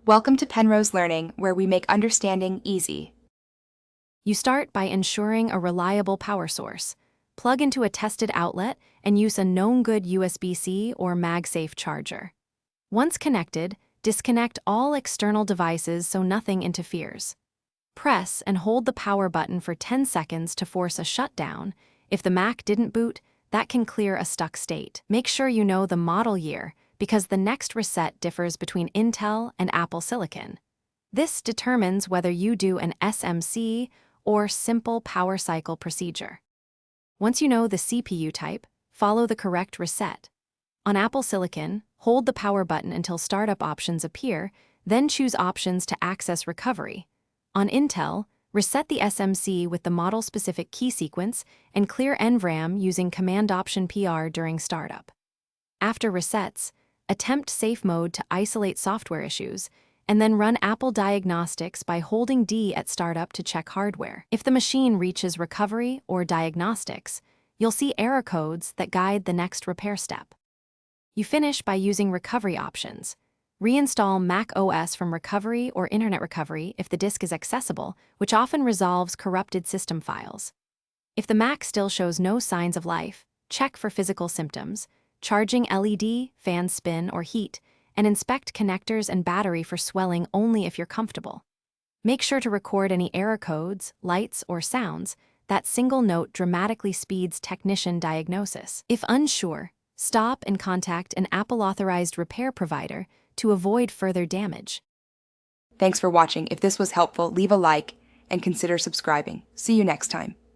Welcome to Penrose Learning, where we make understanding easy. You start by ensuring a reliable power source. Plug into a tested outlet and use a known good USB-C or MagSafe charger. Once connected, disconnect all external devices so nothing interferes. Press and hold the power button for 10 seconds to force a shutdown. If the Mac didn't boot, that can clear a stuck state. Make sure you know the model year, because the next reset differs between Intel and Apple Silicon. This determines whether you do an SMC or simple power cycle procedure. Once you know the CPU type, follow the correct reset. On Apple Silicon, hold the power button until startup options appear, then choose options to access recovery. On Intel, reset the SMC with the model-specific key sequence and clear NVRAM using Command-Option-PR during startup. After resets, attempt safe mode to isolate software issues, and then run Apple Diagnostics by holding D at startup to check hardware. If the machine reaches recovery or diagnostics, you'll see error codes that guide the next repair step. You finish by using recovery options. Reinstall Mac OS from recovery or Internet recovery if the disk is accessible, which often resolves corrupted system files. If the Mac still shows no signs of life, check for physical symptoms, charging LED, fan spin, or heat, and inspect connectors and battery for swelling only if you're comfortable. Make sure to record any error codes, lights, or sounds. That single note dramatically speeds technician diagnosis. If unsure, stop and contact an Apple-authorized repair provider to avoid further damage. Thanks for watching. If this was helpful, leave a like and consider subscribing. See you next time.